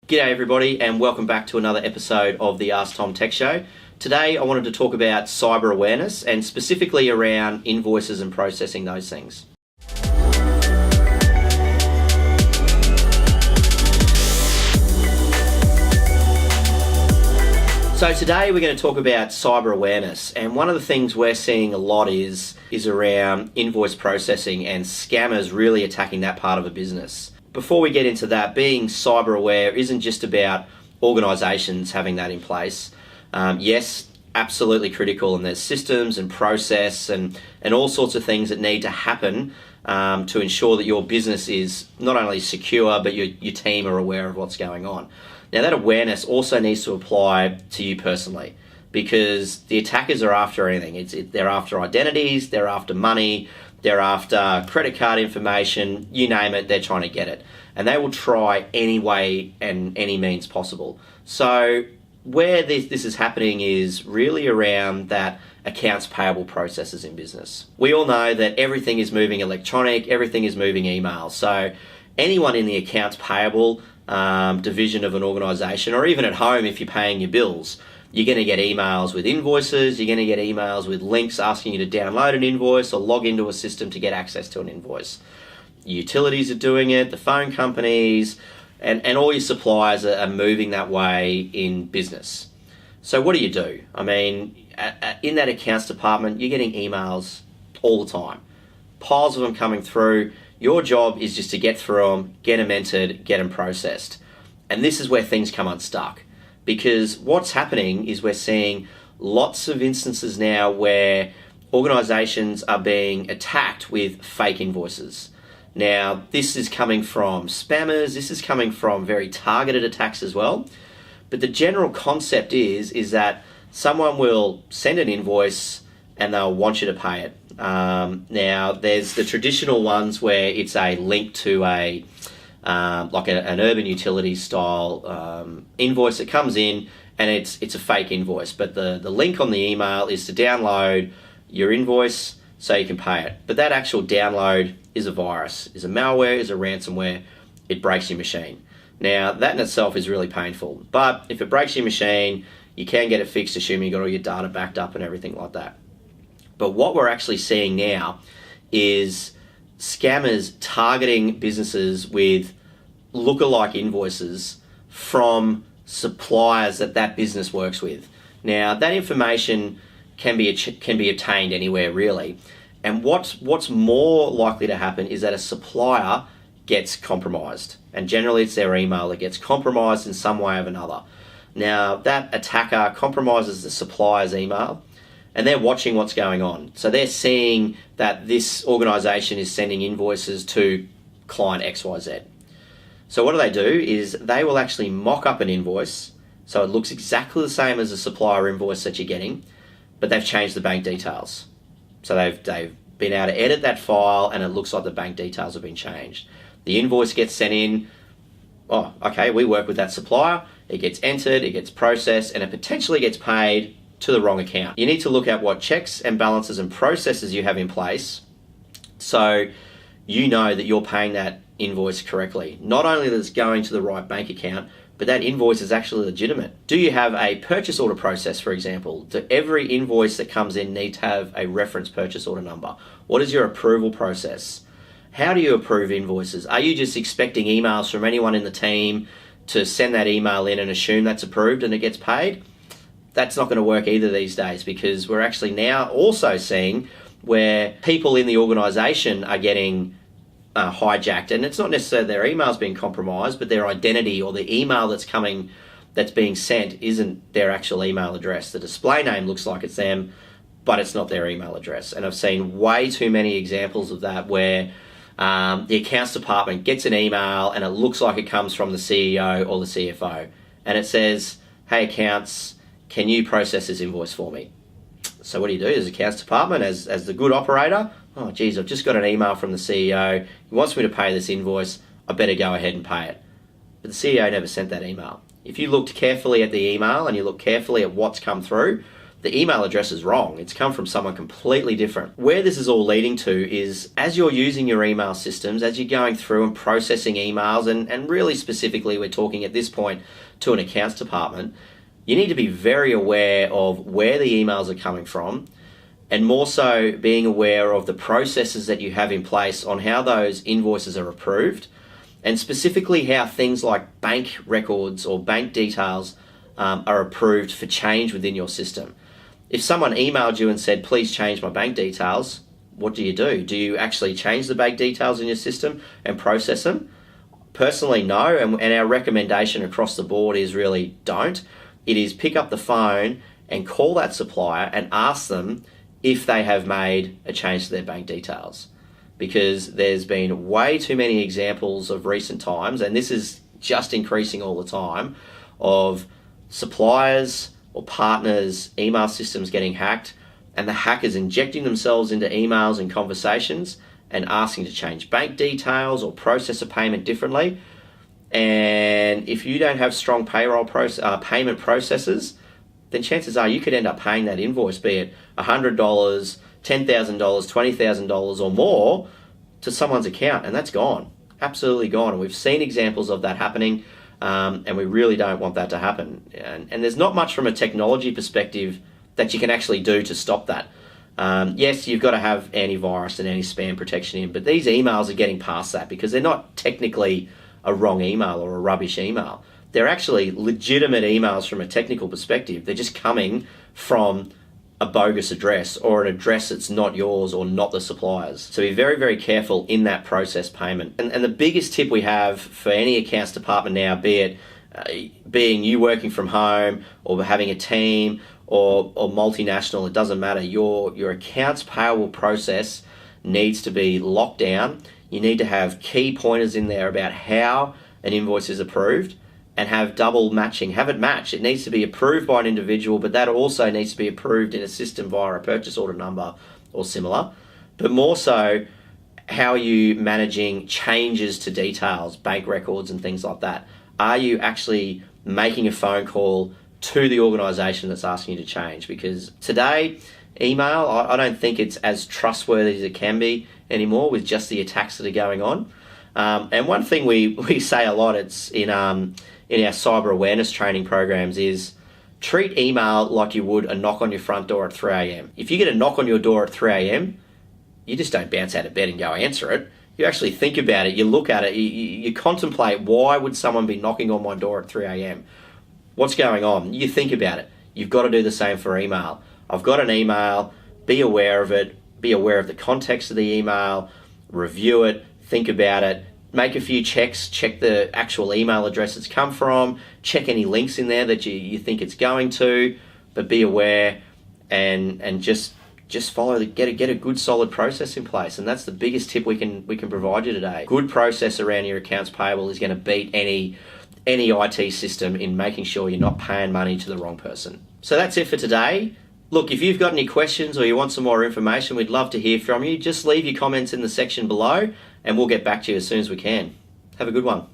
G'day everybody and welcome back to another episode of the AskTomTech show. Today I wanted to talk about cyber awareness and specifically around invoices and processing those things. So today we're going to talk about cyber awareness, and one of the things we're seeing a lot is around invoice processing and scammers really attacking that part of a business. Before we get into that, being cyber aware isn't just about organisations having that in place. Yes, absolutely critical, and there's systems and process and all sorts of things that need to happen to ensure that your business is not only secure but your team are aware of what's going on. Now that awareness also needs to apply to you personally, because the attackers are after anything. They're after identities, they're after money, they're after credit card information, you name it, they're trying to get it. And they will try any way and any means possible. So where this is happening is really around that accounts payable processes in business. We all know that everything is moving electronic, everything is moving email. So anyone in the accounts payable division of an organisation, or even at home if you're paying your bills, you're going to get emails with invoices, you're going to get emails with links asking you to download an invoice or log into a system to get access to an invoice. Utilities are doing it, the phone companies, and all your suppliers are moving that way in business. So what do? I mean, in that accounts department, you're getting emails all the time. Piles of them coming through. Your job is just to get through them, get them entered, get them processed. And this is where things come unstuck. Because what's happening is we're seeing lots of instances now where organisations are being attacked with fake invoices. Now, this is coming from spammers, this is coming from very targeted attacks as well. But the general concept is that someone will send an invoice and they'll want you to pay it. Now, there's the traditional ones where it's a link to an urban utility style invoice that comes in, and it's a fake invoice. But the link on the email is to download your invoice so you can pay it. But that actual download is a virus, is a malware, is a ransomware. It breaks your machine. Now, that in itself is really painful. But if it breaks your machine, you can get it fixed, assuming you got all your data backed up and everything like that. But what we're actually seeing now is scammers targeting businesses with lookalike invoices from suppliers that business works with. Now, that information can be obtained anywhere really. And what's more likely to happen is that a supplier gets compromised. And generally it's their email that gets compromised in some way or another. Now, that attacker compromises the supplier's email, and they're watching what's going on. So they're seeing that this organisation is sending invoices to client XYZ. So what do? Is they will actually mock up an invoice so it looks exactly the same as a supplier invoice that you're getting, but they've changed the bank details. So they've been able to edit that file and it looks like the bank details have been changed. The invoice gets sent in, oh, okay, we work with that supplier, it gets entered, it gets processed, and it potentially gets paid to the wrong account. You need to look at what checks and balances and processes you have in place so you know that you're paying that invoice correctly. Not only that it's going to the right bank account, but that invoice is actually legitimate. Do you have a purchase order process, for example? Do every invoice that comes in need to have a reference purchase order number? What is your approval process? How do you approve invoices? Are you just expecting emails from anyone in the team to send that email in and assume that's approved and it gets paid? That's not going to work either these days, because we're actually now also seeing where people in the organisation are getting hijacked, and it's not necessarily their emails being compromised, but their identity or the email that's being sent isn't their actual email address. The display name looks like it's them, but it's not their email address. And I've seen way too many examples of that where the accounts department gets an email and it looks like it comes from the CEO or the CFO, and it says, "Hey accounts, can you process this invoice for me?" So what do? As accounts department, as the good operator, oh geez, I've just got an email from the CEO, he wants me to pay this invoice, I better go ahead and pay it. But the CEO never sent that email. If you looked carefully at the email and you look carefully at what's come through, the email address is wrong. It's come from someone completely different. Where this is all leading to is, as you're using your email systems, as you're going through and processing emails, and really specifically we're talking at this point to an accounts department, you need to be very aware of where the emails are coming from, and more so being aware of the processes that you have in place on how those invoices are approved, and specifically how things like bank records or bank details are approved for change within your system. If someone emailed you and said, please change my bank details, what do? Do you actually change the bank details in your system and process them? Personally, no, and our recommendation across the board is really don't. It is pick up the phone and call that supplier and ask them if they have made a change to their bank details. Because there's been way too many examples of recent times, and this is just increasing all the time, of suppliers or partners' email systems getting hacked, and the hackers injecting themselves into emails and conversations and asking to change bank details or process a payment differently. And if you don't have strong payment processes, then chances are you could end up paying that invoice, be it $100, $10,000, $20,000 or more, to someone's account, and that's gone, absolutely gone. And we've seen examples of that happening. And we really don't want that to happen. And there's not much from a technology perspective that you can actually do to stop that. Yes, you've got to have antivirus and anti-spam protection in, but these emails are getting past that because they're not technically a wrong email or a rubbish email. They're actually legitimate emails from a technical perspective. They're just coming from a bogus address or an address that's not yours or not the supplier's. So be very, very careful in that process payment. And the biggest tip we have for any accounts department now, be it being you working from home or having a team or multinational, it doesn't matter. Your accounts payable process needs to be locked down. You need to have key pointers in there about how an invoice is approved, and have double matching, have it match. It needs to be approved by an individual, but that also needs to be approved in a system via a purchase order number or similar. But more so, how are you managing changes to details, bank records and things like that? Are you actually making a phone call to the organisation that's asking you to change? Because today, email, I don't think it's as trustworthy as it can be anymore with just the attacks that are going on. And one thing we say a lot, it's in our cyber awareness training programs, is treat email like you would a knock on your front door at 3 a.m. If you get a knock on your door at 3 a.m, you just don't bounce out of bed and go answer it. You actually think about it, you look at it, you contemplate, why would someone be knocking on my door at 3 a.m? What's going on? You think about it. You've got to do the same for email. I've got an email, be aware of it, be aware of the context of the email, review it, think about it, make a few checks, check the actual email address it's come from, check any links in there that you think it's going to, but be aware and just follow get a good solid process in place. And that's the biggest tip we can provide you today. Good process around your accounts payable is going to beat any IT system in making sure you're not paying money to the wrong person. So that's it for today. Look, if you've got any questions or you want some more information, we'd love to hear from you. Just leave your comments in the section below and we'll get back to you as soon as we can. Have a good one.